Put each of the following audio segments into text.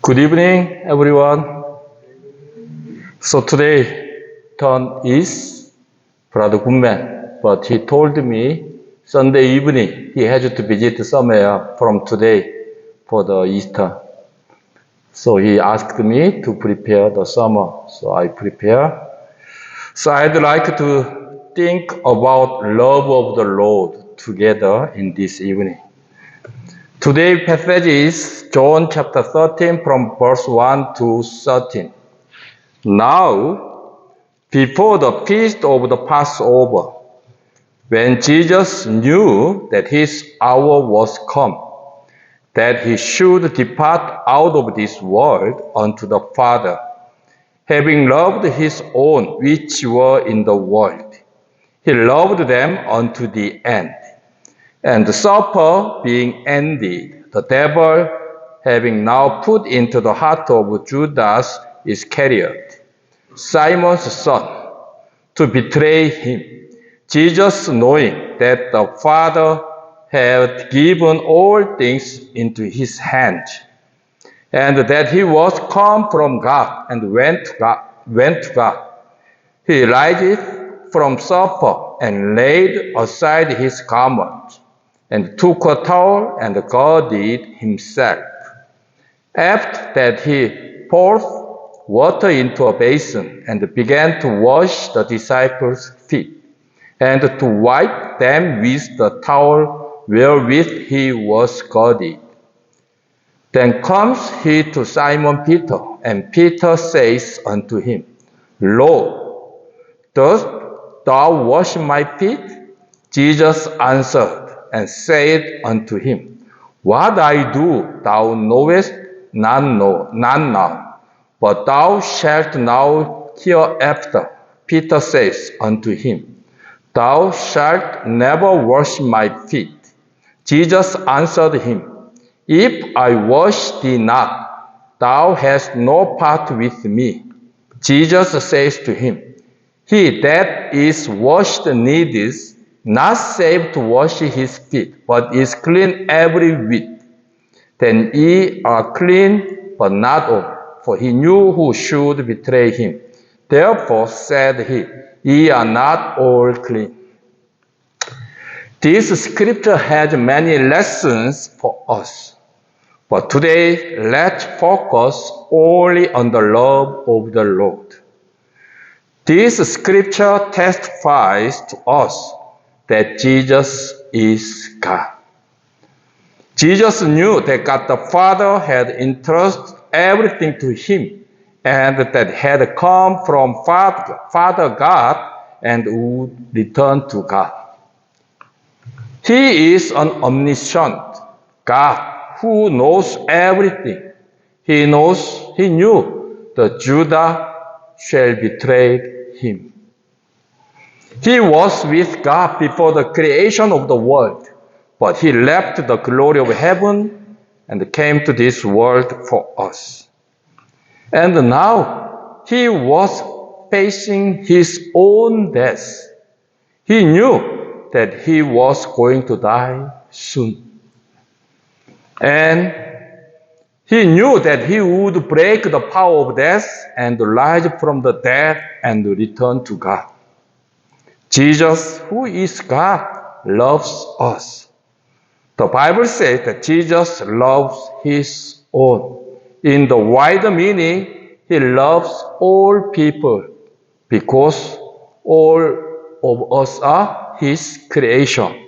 Good evening, everyone. So today turn is Brother Goodman, but he told me Sunday evening he has to visit somewhere from today for the Easter. So he asked me to prepare the summer, so I prepare. So I'd like to think about love of the Lord together in this evening. Today's passage is John chapter 13 from verse 1 to 13. Now, before the feast of the Passover, when Jesus knew that his hour was come, that he should depart out of this world unto the Father, having loved his own which were in the world, he loved them unto the end. And the supper being ended, the devil having now put into the heart of Judas Iscariot, Simon's son, to betray him, Jesus, knowing that the Father had given all things into his hand, and that he was come from God and went to God, he riseth from supper and laid aside his garment, and took a towel and girded himself. After that he poured water into a basin and began to wash the disciples' feet, and to wipe them with the towel wherewith he was girded. Then comes he to Simon Peter, and Peter says unto him, Lord, dost thou wash my feet? Jesus answered and said unto him, What I do thou knowest not now, but thou shalt know hereafter. Peter says unto him, Thou shalt never wash my feet. Jesus answered him, If I wash thee not, thou hast no part with me. Jesus says to him, He that is washed needeth not save to wash his feet, but is clean every whit. Then ye are clean, but not all. For he knew who should betray him. Therefore said he, Ye are not all clean. This scripture has many lessons for us. But today, let's focus only on the love of the Lord. This scripture testifies to us that Jesus is God. Jesus knew that God the Father had entrusted everything to him, and that had come from Father God and would return to God. He is an omniscient God who knows everything. He knew that Judas shall betray him. He was with God before the creation of the world, but he left the glory of heaven and came to this world for us. And now he was facing his own death. He knew that he was going to die soon. And he knew that he would break the power of death and rise from the dead and return to God. Jesus, who is God, loves us. The Bible says that Jesus loves his own. In the wider meaning, he loves all people because all of us are his creation.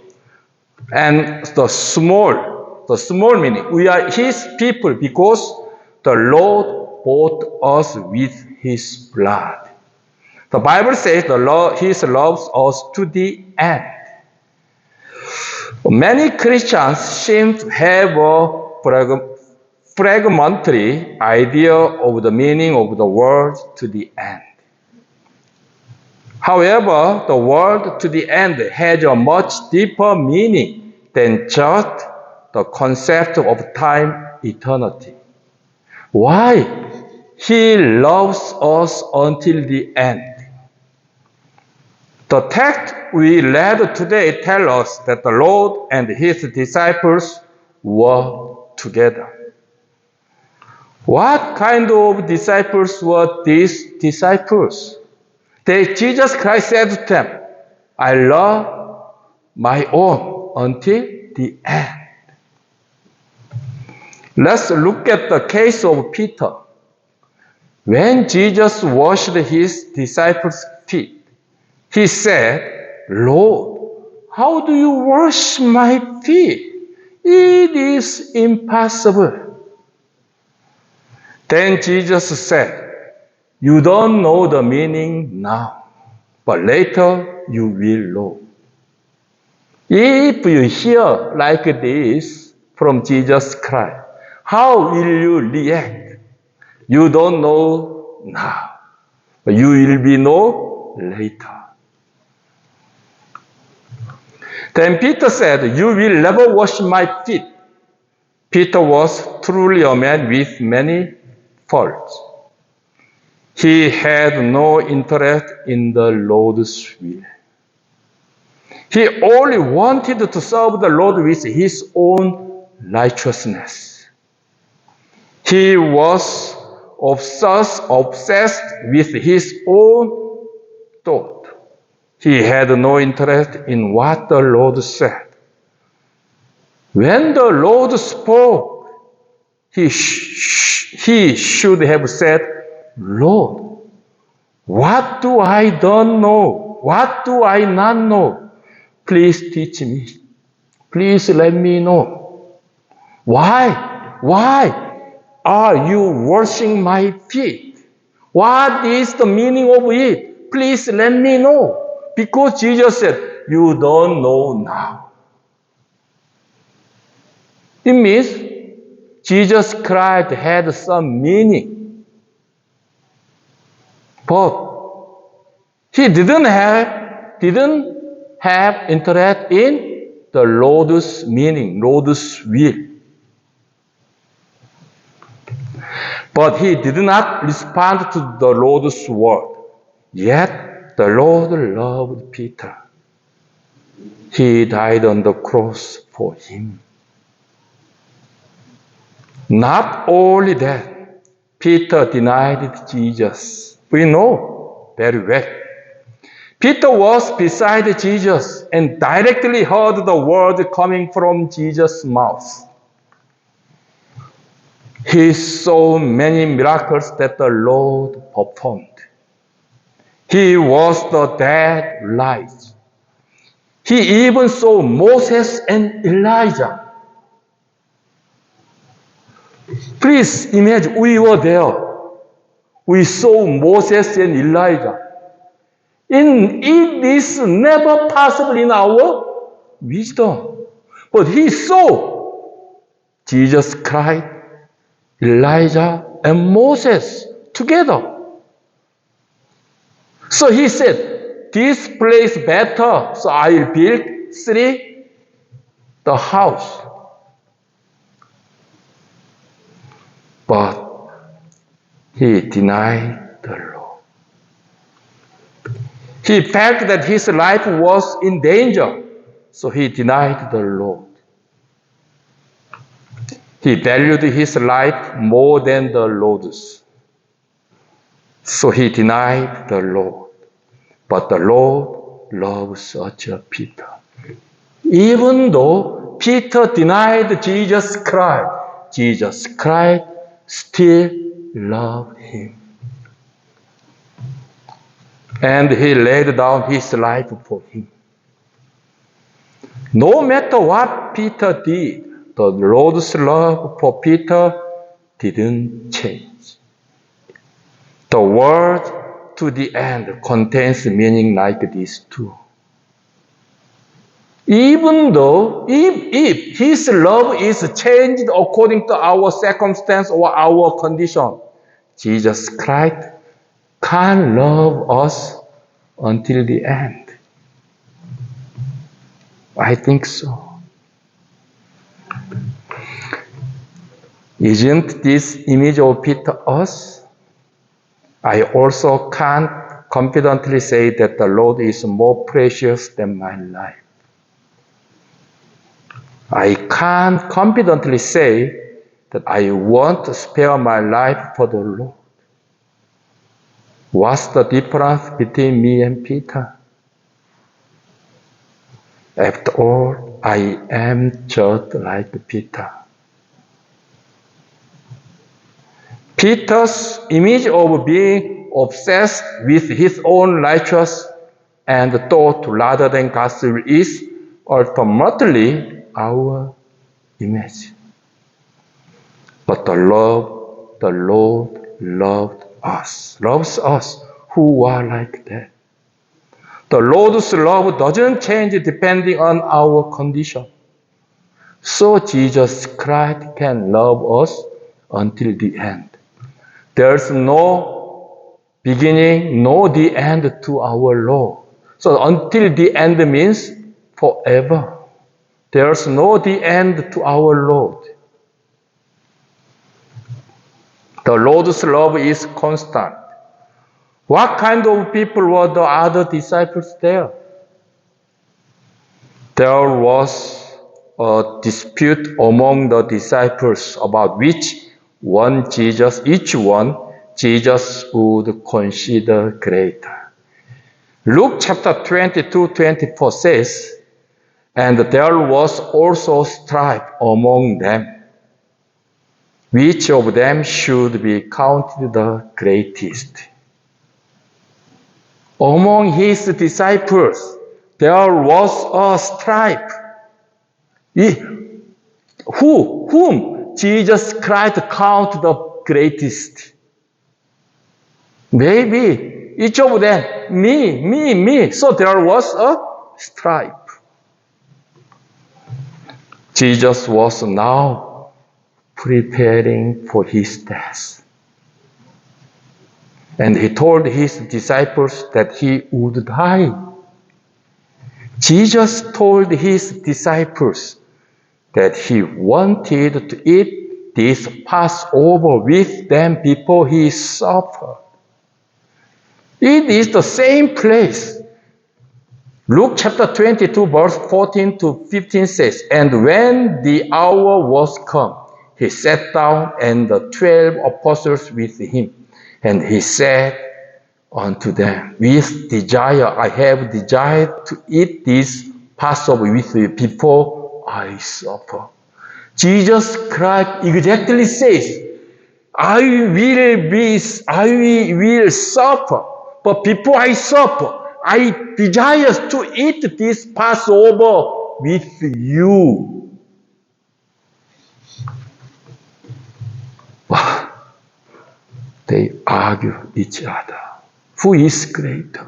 And the small meaning, we are his people because the Lord bought us with his blood. The Bible says the Lord, he loves us to the end. Many Christians seem to have a fragmentary idea of the meaning of the word to the end. However, the word to the end has a much deeper meaning than just the concept of time eternity. Why? He loves us until the end. The text we read today tells us that the Lord and his disciples were together. What kind of disciples were these disciples? Jesus Christ said to them, I love my own until the end. Let's look at the case of Peter. When Jesus washed his disciples' feet, he said, Lord, how do you wash my feet? It is impossible. Then Jesus said, you don't know the meaning now, but later you will know. If you hear like this from Jesus Christ, how will you react? You don't know now, but you will be know later. Then Peter said, you will never wash my feet. Peter was truly a man with many faults. He had no interest in the Lord's will. He only wanted to serve the Lord with his own righteousness. He was obsessed with his own thought. He had no interest in what the Lord said. When the Lord spoke, he should have said, Lord, what do I don't know? What do I not know? Please teach me. Please let me know. Why? Why are you washing my feet? What is the meaning of it? Please let me know. Because Jesus said, you don't know now. It means Jesus Christ had some meaning. But he didn't have interest in the Lord's meaning, Lord's will. But he did not respond to the Lord's word. Yet the Lord loved Peter. He died on the cross for him. Not only that, Peter denied Jesus. We know very well. Peter was beside Jesus and directly heard the word coming from Jesus' mouth. He saw many miracles that the Lord performed. He was the dead raised. He even saw Moses and Elijah. Please imagine, we were there. We saw Moses and Elijah. It is never possible in our wisdom. But he saw Jesus Christ, Elijah, and Moses together. So he said, this place better, so I will build the house. But he denied the Lord. He felt that his life was in danger, so he denied the Lord. He valued his life more than the Lord's. So he denied the Lord. But the Lord loves such a Peter. Even though Peter denied Jesus Christ still loved him. And he laid down his life for him. No matter what Peter did, the Lord's love for Peter didn't change. The word to the end contains meaning like this too. Even though, if his love is changed according to our circumstance or our condition, Jesus Christ can love us until the end. I think so. Isn't this image of Peter us? I also can't confidently say that the Lord is more precious than my life. I can't confidently say that I want to spare my life for the Lord. What's the difference between me and Peter? After all, I am just like Peter. Peter's image of being obsessed with his own righteousness and thought rather than God's will is ultimately our image. But the Lord loves us who are like that. The Lord's love doesn't change depending on our condition. So Jesus Christ can love us until the end. There's no beginning, no the end to our Lord. So until the end means forever. There's no the end to our Lord. The Lord's love is constant. What kind of people were the other disciples there? There was a dispute among the disciples about each one Jesus would consider greater. Luke chapter 22-24 says, and there was also strife among them. Which of them should be counted the greatest? Among his disciples, there was a strife. Whom Jesus Christ counted the greatest? Maybe each of them, me. So there was a strife. Jesus was now preparing for his death. And he told his disciples that he would die. Jesus told his disciples that he wanted to eat this Passover with them before he suffered. It is the same place. Luke chapter 22 verse 14-15 says, and when the hour was come, he sat down and the 12 apostles with him. And he said unto them, with desire, I have desired to eat this Passover with you before I suffer. Jesus Christ exactly says, I will suffer, but before I suffer, I desire to eat this Passover with you. They argue each other. Who is greater?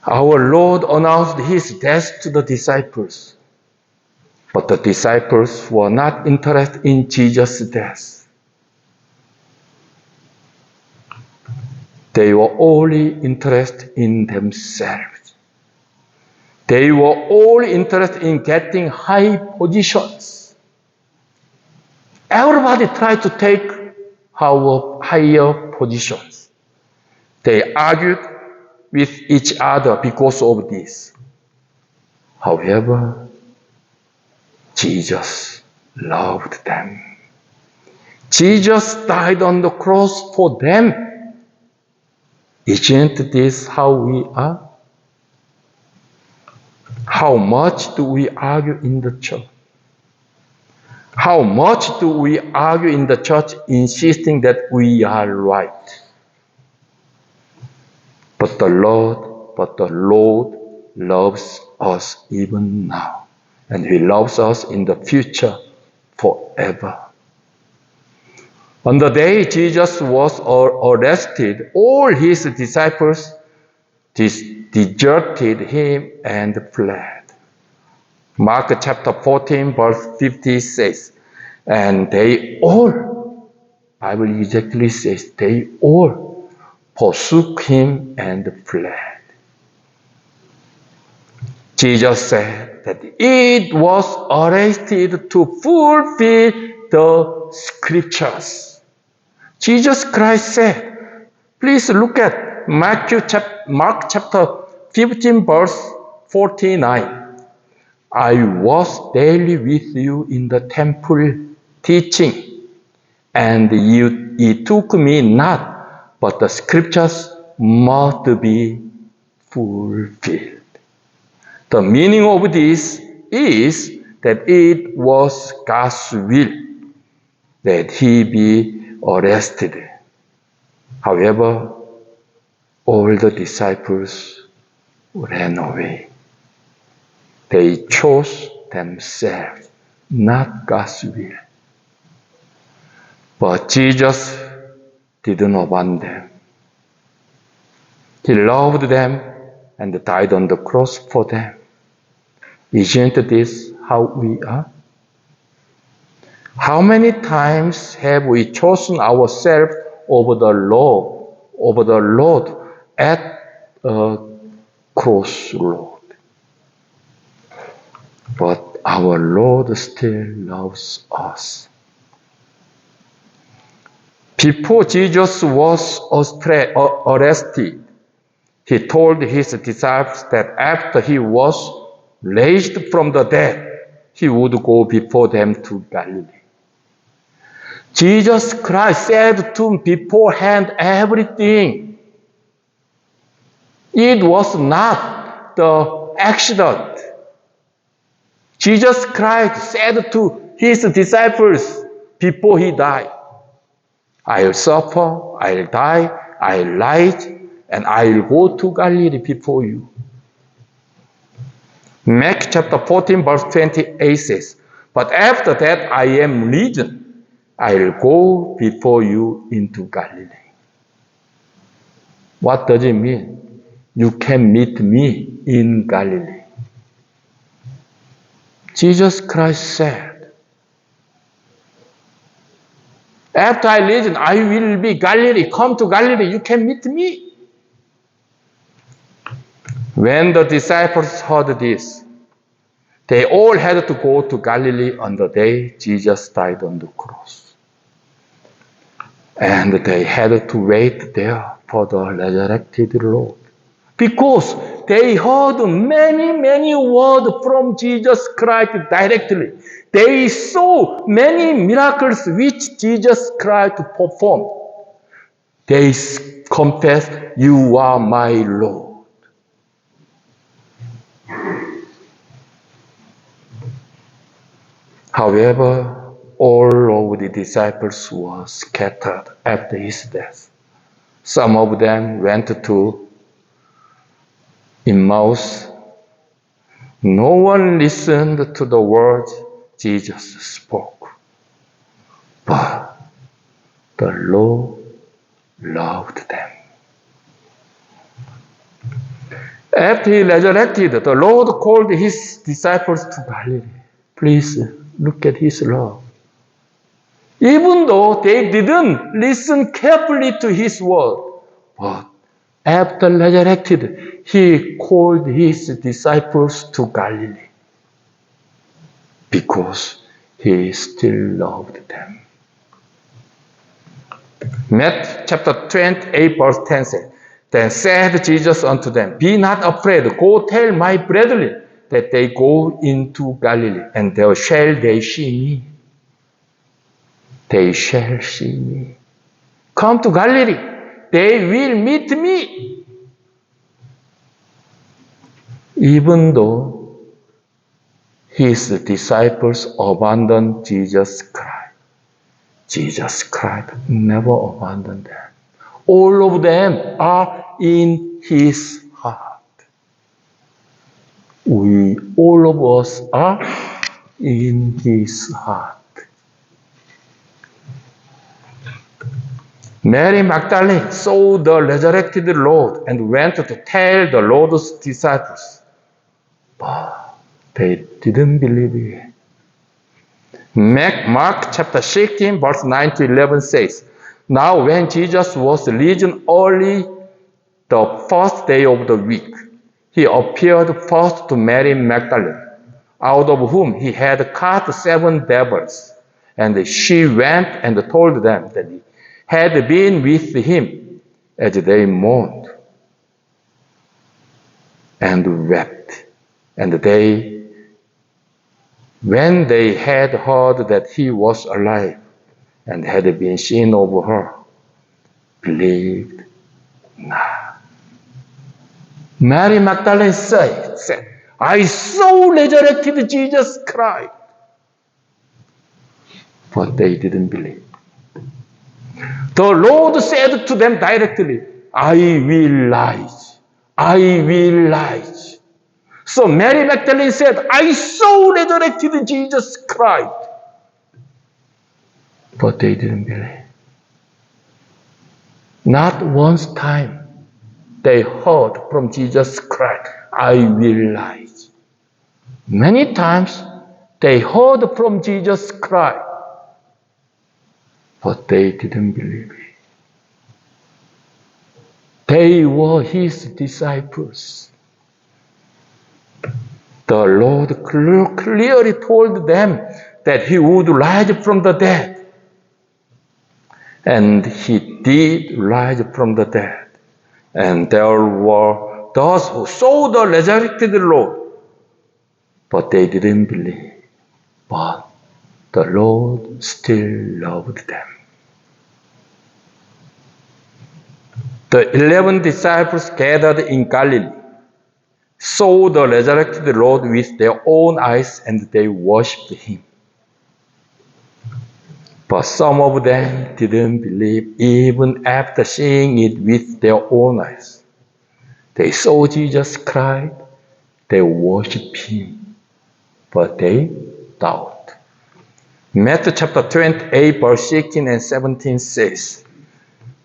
Our Lord announced his death to the disciples. But the disciples were not interested in Jesus' death. They were only interested in themselves. They were only interested in getting high positions. Everybody tried to take higher positions. They argued with each other because of this. However, Jesus loved them. Jesus died on the cross for them. Isn't this how we are? How much do we argue in the church? How much do we argue in the church insisting that we are right? But the Lord loves us even now. And he loves us in the future forever. On the day Jesus was arrested, all his disciples deserted him and fled. Mark chapter 14 verse 50 says, and they all, Bible exactly says, they all forsook him and fled. Jesus said that it was arrested to fulfill the scriptures. Jesus Christ said, please look at Mark chapter 15 verse 49. I was daily with you in the temple teaching, and ye took me not, but the scriptures must be fulfilled. The meaning of this is that it was God's will that he be arrested. However, all the disciples ran away. They chose themselves, not God's will. But Jesus didn't abandon them. He loved them and died on the cross for them. Isn't this how we are? How many times have we chosen ourselves over the Lord at a crossroad? But our Lord still loves us. Before Jesus was arrested, he told his disciples that after he was raised from the dead, he would go before them to Galilee. Jesus Christ said to him beforehand everything. It was not the accident. Jesus Christ said to his disciples before he died, I'll suffer, I'll die, I'll rise, and I'll go to Galilee before you. Mark chapter 14 verse 28 says, but after that I am risen, I'll go before you into Galilee. What does it mean? You can meet me in Galilee. Jesus Christ said, after I risen, I will be Galilee. Come to Galilee, you can meet me. When the disciples heard this, they all had to go to Galilee on the day Jesus died on the cross. And they had to wait there for the resurrected Lord. Because they heard many words from Jesus Christ directly. They saw many miracles which Jesus Christ performed. They confessed, you are my Lord. However, all of the disciples were scattered after his death. Some of them went to Emmaus. No one listened to the words Jesus spoke. But the Lord loved them. After he resurrected, the Lord called his disciples to Galilee. Please look at his love. Even though they didn't listen carefully to his word, but after resurrected, he called his disciples to Galilee because he still loved them. Matthew chapter 28 verse 10 says, then said Jesus unto them, be not afraid, go tell my brethren that they go into Galilee, and there shall they see me. They shall see me. Come to Galilee. They will meet me. Even though his disciples abandoned Jesus Christ never abandoned them. All of them are in his heart. All of us are in his heart. Mary Magdalene saw the resurrected Lord and went to tell the Lord's disciples. But they didn't believe it. Mark chapter 16 verse 9 to 11 says, now when Jesus was risen early the first day of the week, he appeared first to Mary Magdalene, out of whom he had cast 7 devils. And she went and told them that he had been with him, as they mourned and wept. And when they had heard that he was alive and had been seen of her, believed not. Mary Magdalene said, I saw resurrected Jesus Christ. But they didn't believe. The Lord said to them directly, I will rise. I will rise. So Mary Magdalene said, I saw resurrected Jesus Christ. But they didn't believe. Not once time they heard from Jesus Christ, I will rise. Many times they heard from Jesus Christ, but they didn't believe it. They were his disciples. The Lord clearly told them that he would rise from the dead. And he did rise from the dead. And there were those who saw the resurrected Lord, but they didn't believe. But the Lord still loved them. The 11 disciples gathered in Galilee, saw the resurrected Lord with their own eyes, and they worshipped him. But some of them didn't believe even after seeing it with their own eyes. They saw Jesus Christ, they worshipped him, but they doubted. Matthew chapter 28, verse 16 and 17 says,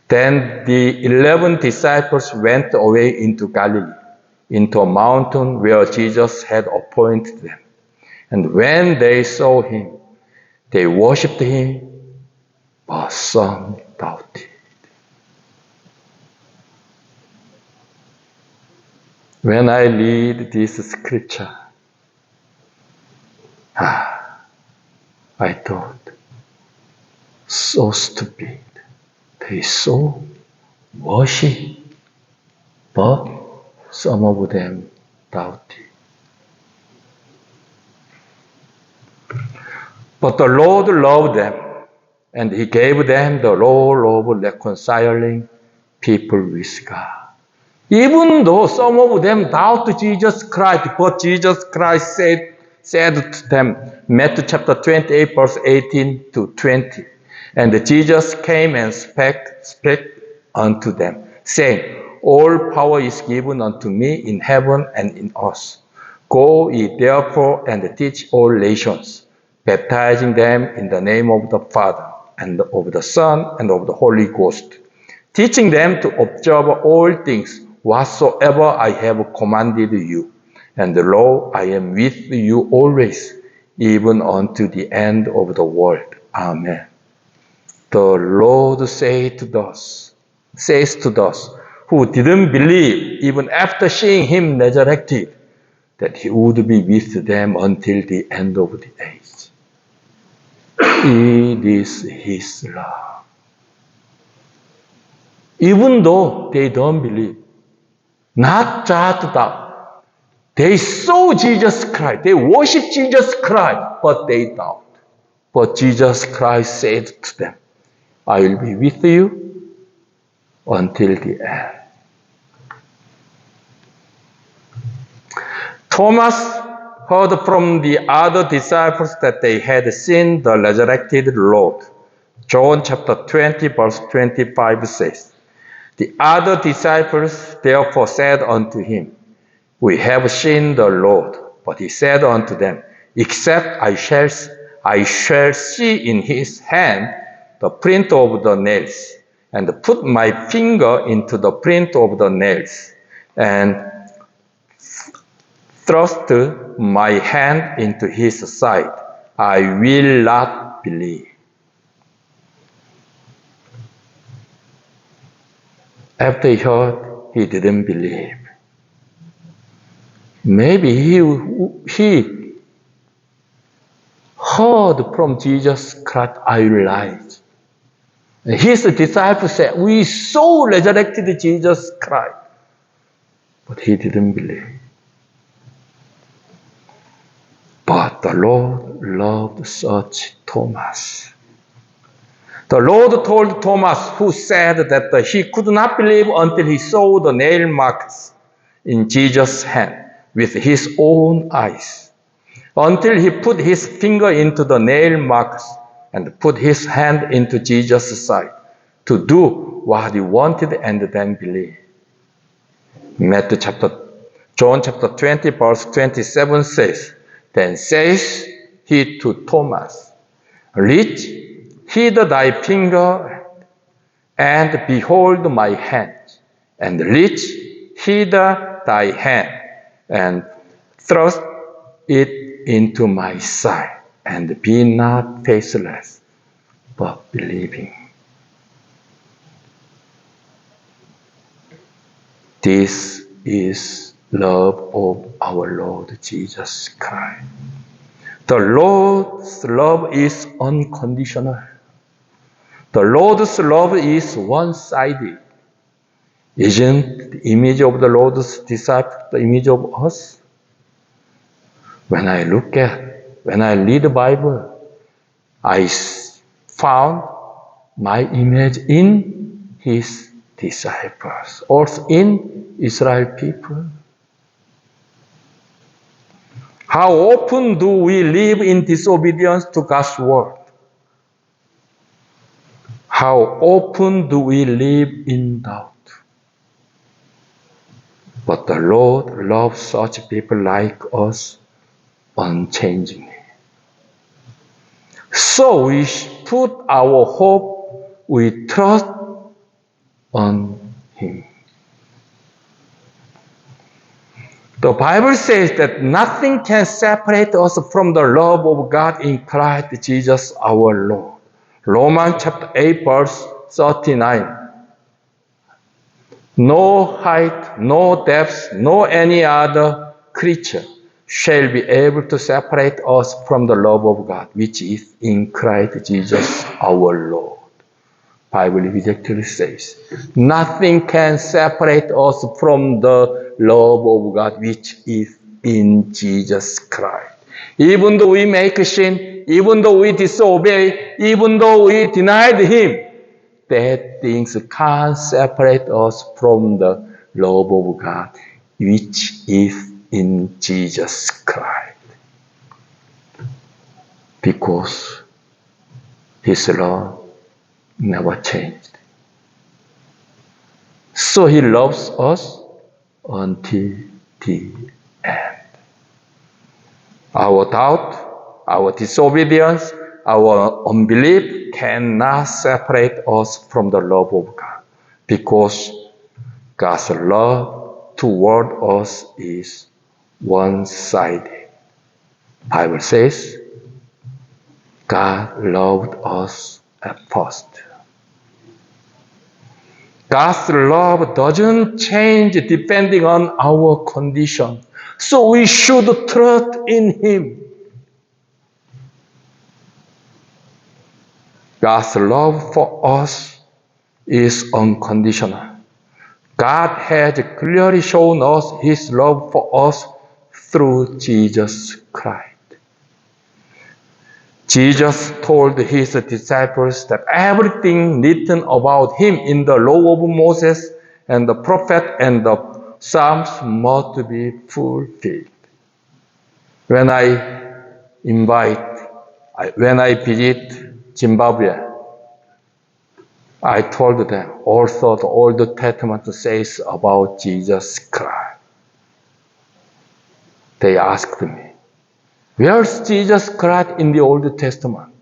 Then the 11 disciples went away into Galilee, into a mountain where Jesus had appointed them. And when they saw him, they worshipped him, but some doubted. When I read this scripture, I thought, so stupid. They saw, worship, but some of them doubted. But the Lord loved them, and he gave them the role of reconciling people with God. Even though some of them doubted Jesus Christ, but Jesus Christ said to them, Matthew chapter 28, verse 18 to 20, And Jesus came and spake unto them, saying, All power is given unto me in heaven and in earth. Go ye therefore and teach all nations, baptizing them in the name of the Father, and of the Son, and of the Holy Ghost, teaching them to observe all things whatsoever I have commanded you. And lo, I am with you always, even unto the end of the world. Amen. The Lord says to those who didn't believe, even after seeing him resurrected, that he would be with them until the end of the age. It is his love. Even though they don't believe, not just that, they saw Jesus Christ, they worship Jesus Christ, but they doubt. But Jesus Christ said to them, I will be with you until the end. Thomas heard from the other disciples that they had seen the resurrected Lord. John chapter 20, verse 25 says, The other disciples therefore said unto him, We have seen the Lord. But he said unto them, Except I shall see in his hand the print of the nails, and put my finger into the print of the nails, and thrust my hand into his side, I will not believe. After he heard, he didn't believe. Maybe he heard from Jesus Christ, I rise. His disciples said, We saw resurrected Jesus Christ. But he didn't believe. the Lord loved such Thomas. The Lord told Thomas, who said that he could not believe until he saw the nail marks in Jesus' hand with his own eyes, until he put his finger into the nail marks and put his hand into Jesus' side, to do what he wanted and then believe. John chapter 20, verse 27 says, Then says he to Thomas, Reach hither thy finger, and behold my hand, and reach hither thy hand, and thrust it into my side, and be not faithless, but believing. This is love of our Lord Jesus Christ. The Lord's love is unconditional. The Lord's love is one-sided. Isn't the image of the Lord's disciple the image of us? When I read the Bible, I found my image in His disciples, also in Israel people. How often do we live in disobedience to God's word? How often do we live in doubt? But the Lord loves such people like us unchangingly. So we put our hope, we trust on Him. The Bible says that nothing can separate us from the love of God in Christ Jesus our Lord. Romans chapter 8 verse 39. No height, no depth, no any other creature shall be able to separate us from the love of God, which is in Christ Jesus our Lord. Bible exactly says, nothing can separate us from the love of God, which is in Jesus Christ. Even though we make sin, even though we disobey, even though we denied Him, that things can't separate us from the love of God, which is in Jesus Christ. Because His love never changed. So He loves us until the end. Our doubt, our disobedience, our unbelief cannot separate us from the love of God, because God's love toward us is one-sided. Bible says, God loved us at first. God's love doesn't change depending on our condition. So we should trust in Him. God's love for us is unconditional. God has clearly shown us His love for us through Jesus Christ. Jesus told His disciples that everything written about Him in the law of Moses and the prophet and the Psalms must be fulfilled. When I visit Zimbabwe, I told them also the Old Testament says about Jesus Christ. They asked me, where's Jesus Christ in the Old Testament?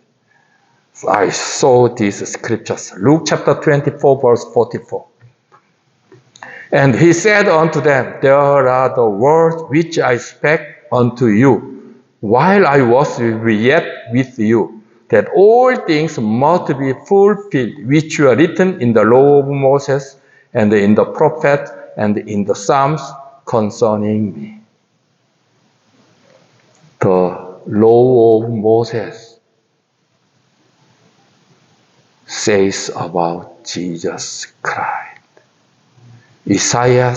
So I saw these scriptures, Luke chapter 24, verse 44. And He said unto them, there are the words which I spake unto you, while I was yet with you, that all things must be fulfilled, which were written in the law of Moses, and in the prophet, and in the Psalms concerning me. The law of Moses says about Jesus Christ. Isaiah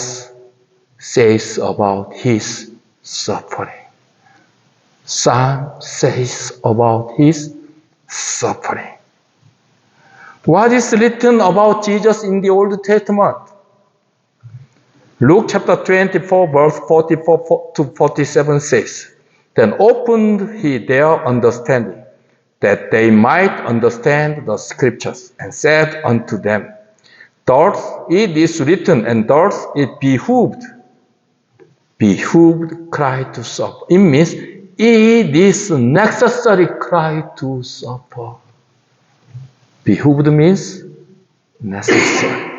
says about His suffering. Psalm says about his suffering. What is written about Jesus in the Old Testament? Luke chapter 24, verse 44 to 47 says, Then opened he their understanding, that they might understand the scriptures, and said unto them, Thus it is written, and thus it behooved Christ to suffer. It means it is necessary Christ to suffer. Behooved means necessary.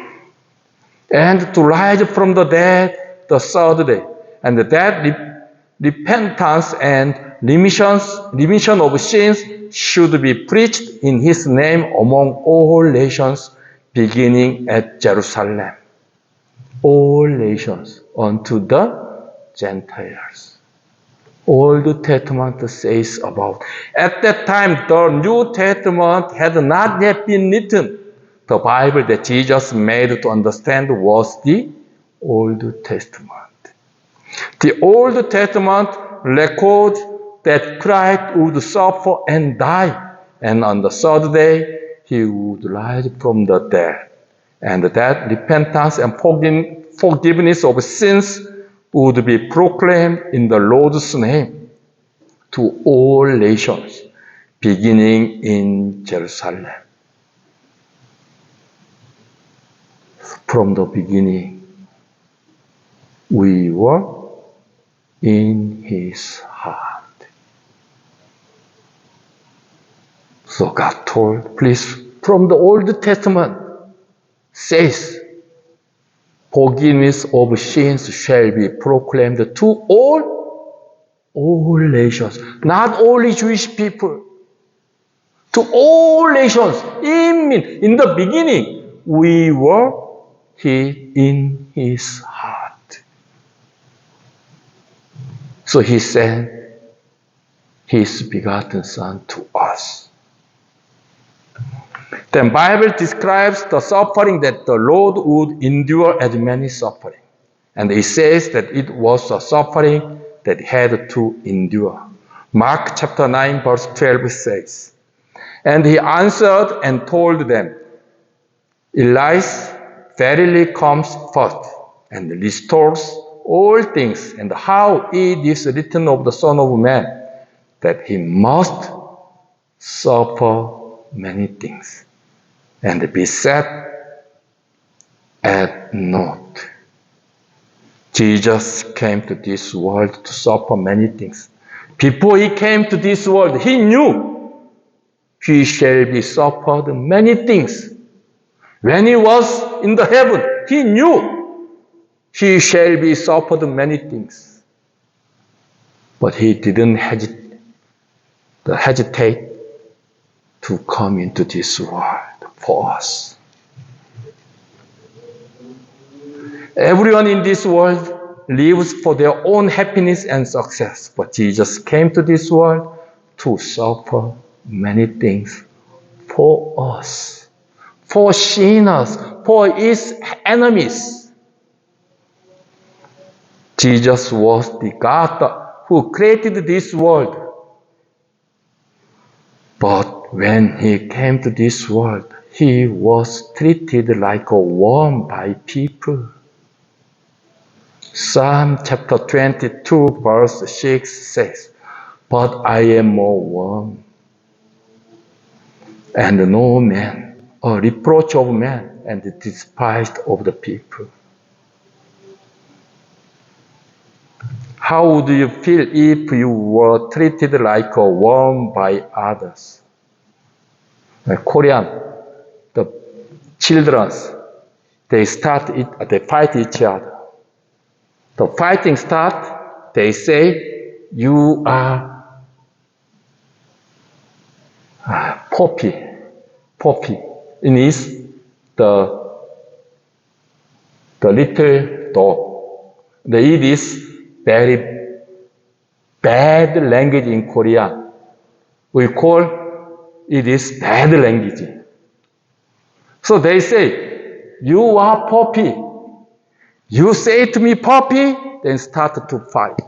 And to rise from the dead the third day. And that repentance and remission of sins should be preached in his name among all nations, beginning at Jerusalem. All nations unto the Gentiles. Old Testament says about. At that time, the New Testament had not yet been written. The Bible that Jesus made to understand was the Old Testament. The Old Testament records that Christ would suffer and die, and on the third day he would rise from the dead, and that repentance and forgiveness of sins would be proclaimed in the Lord's name to all nations, beginning in Jerusalem. From the beginning, we were in his heart. So God told, please, from the Old Testament says, forgiveness of sins shall be proclaimed to all nations, not only Jewish people, to all nations. In the beginning, we were in his heart. So he sent his begotten Son to us. The Bible describes the suffering that the Lord would endure as many suffering. And it says that it was a suffering that he had to endure. Mark chapter 9 verse 12 says, And he answered and told them, Elias verily comes first and restores all things, and how it is written of the Son of Man, that he must suffer many things, and be set at naught. Jesus came to this world to suffer many things. Before he came to this world, he knew he shall be suffered many things. When he was in the heaven, he knew he shall be suffered many things. But he didn't hesitate to come into this world for us. Everyone in this world lives for their own happiness and success, but Jesus came to this world to suffer many things for us, for sinners, for his enemies. Jesus was the God who created this world. But when he came to this world, he was treated like a worm by people. Psalm chapter 22 verse 6 says, But I am a worm, and no man, a reproach of man, and despised of the people. How would you feel if you were treated like a worm by others? Korean, the children, they fight each other. The fighting start, they say, you are puppy. It is the little dog. It is very bad language in Korean. We call it is bad language. So they say, you are puppy. You say to me, puppy, then start to fight.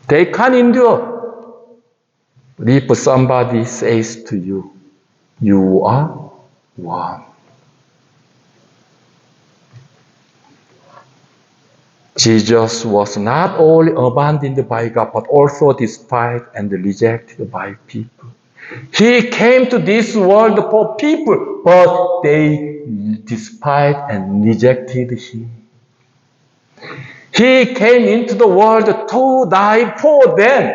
They can't endure. But if somebody says to you, you are one. Jesus was not only abandoned by God, but also despised and rejected by people. He came to this world for people, but they despised and rejected him. He came into the world to die for them,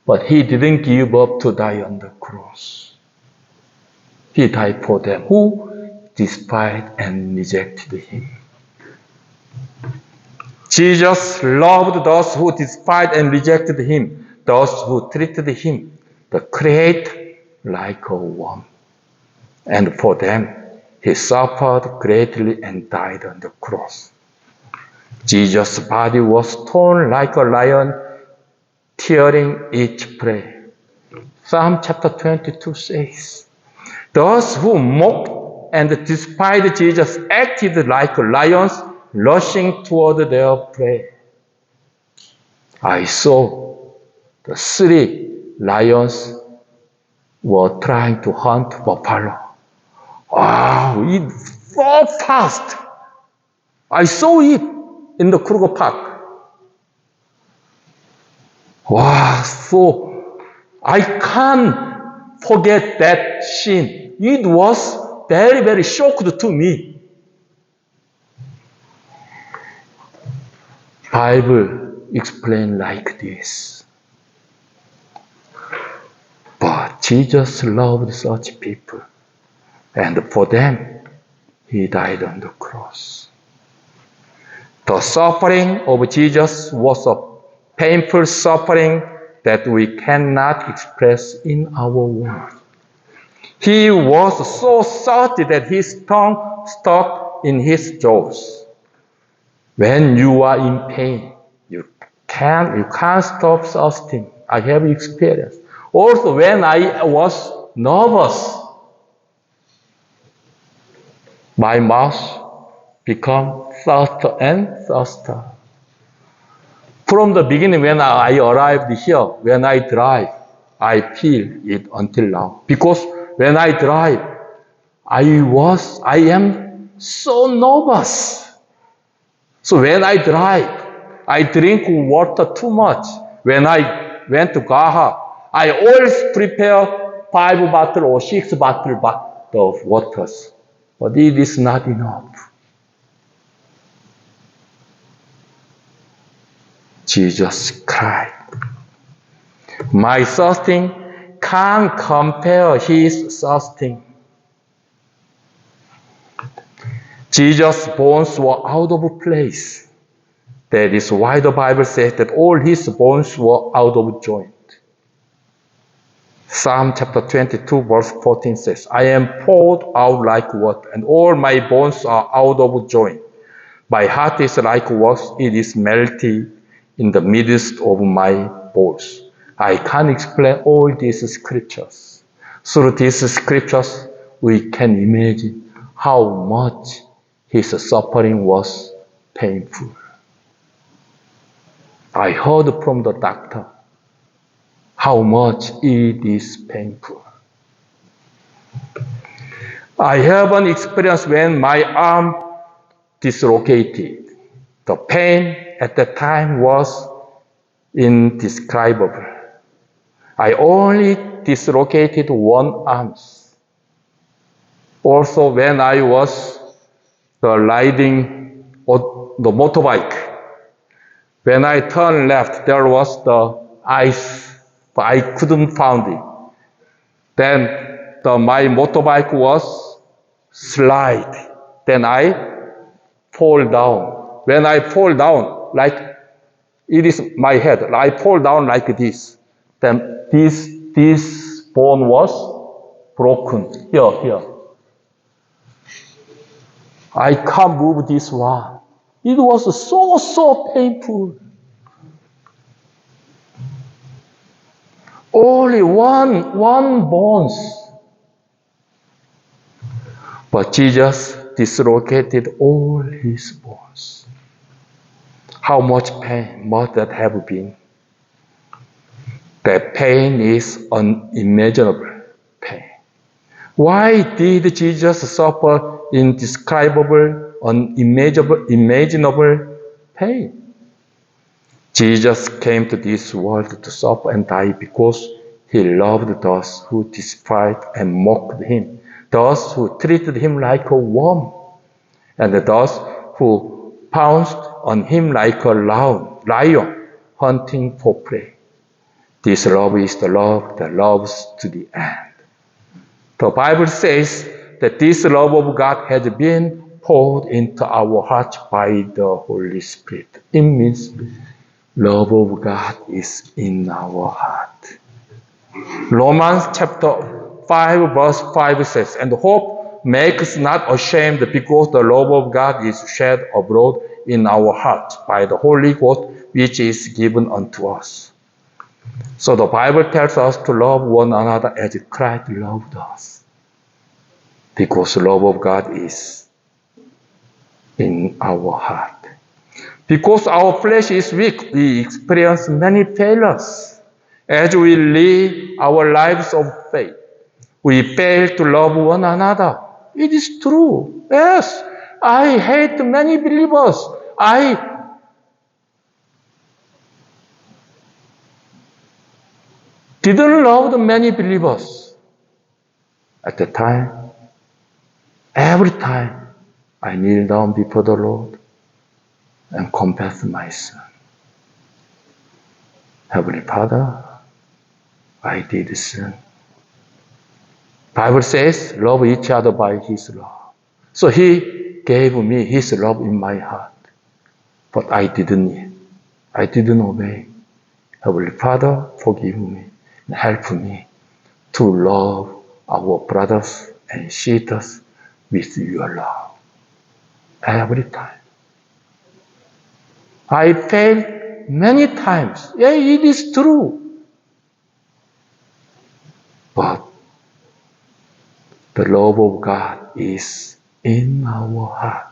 but he didn't give up to die on the cross. He died for them who despised and rejected him. Jesus loved those who despised and rejected him, those who treated him, the creator, like a worm. And for them, he suffered greatly and died on the cross. Jesus' body was torn like a lion, tearing its prey. Psalm chapter 22 says, those who mocked and despised Jesus acted like lions rushing toward their prey. I saw the 3 lions were trying to hunt buffalo. Wow, it's so fast. I saw it in the Kruger Park. Wow, so I can't forget that scene. It was very, very shocked to me. Bible explained like this. But Jesus loved such people, and for them, he died on the cross. The suffering of Jesus was a painful suffering that we cannot express in our words. He was so salty that his tongue stuck in his jaws. When you are in pain, you can't stop fasting. I have experience. Also, when I was nervous, my mouth become faster and faster. From the beginning, when I arrived here, when I drive, I feel it until now. Because when I drive, I am so nervous. So when I drive, I drink water too much. When I went to Gaha, I always prepare 5 bottles or 6 bottles of water. But it is not enough. Jesus cried. My fasting can't compare his fasting. Jesus' bones were out of place. That is why the Bible says that all his bones were out of joint. Psalm chapter 22 verse 14 says, I am poured out like water, and all my bones are out of joint. My heart is like wax, it is melting in the midst of my bones. I can't explain all these scriptures. Through these scriptures, we can imagine how much his suffering was painful. I heard from the doctor how much it is painful. I have an experience when my arm dislocated. The pain at that time was indescribable. I only dislocated one arm. Also, when I was riding the motorbike, when I turned left, there was the ice, but I couldn't find it. Then my motorbike was slide. Then I fall down. When I fall down, like it is my head, I fall down like this. Then this bone was broken here. I can't move this one. It was so painful. Only one bones. But Jesus dislocated all his bones. How much pain must that have been? That pain is unimaginable pain. Why did Jesus suffer indescribable, unimaginable pain? Jesus came to this world to suffer and die because he loved those who despised and mocked him, those who treated him like a worm, and those who pounced on him like a lion hunting for prey. This love is the love that loves to the end. The Bible says that this love of God has been poured into our hearts by the Holy Spirit. It means love of God is in our heart. Romans chapter 5 verse 5 says, and hope makes not ashamed because the love of God is shed abroad in our hearts by the Holy Ghost which is given unto us. So the Bible tells us to love one another as Christ loved us. Because the love of God is in our heart. Because our flesh is weak, we experience many failures. As we live our lives of faith, we fail to love one another. It is true. Yes, I hate many believers. I didn't love the many believers. At the time, every time, I kneel down before the Lord and confess my sin. Heavenly Father, I did sin. Bible says, love each other by His love. So He gave me His love in my heart. But I didn't obey. Heavenly Father, forgive me and help me to love our brothers and sisters with your love. Every time. I failed many times. Yeah, it is true. But the love of God is in our heart.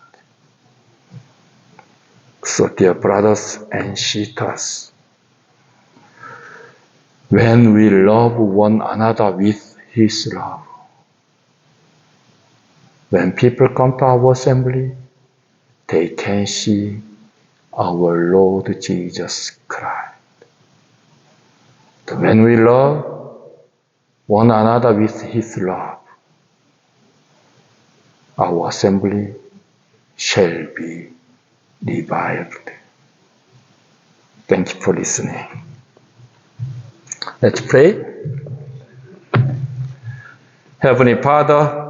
So, dear brothers and sisters, when we love one another with His love, when people come to our assembly, they can see our Lord Jesus Christ. When we love one another with His love, our assembly shall be revived. Thank you for listening. Let's pray. Heavenly Father,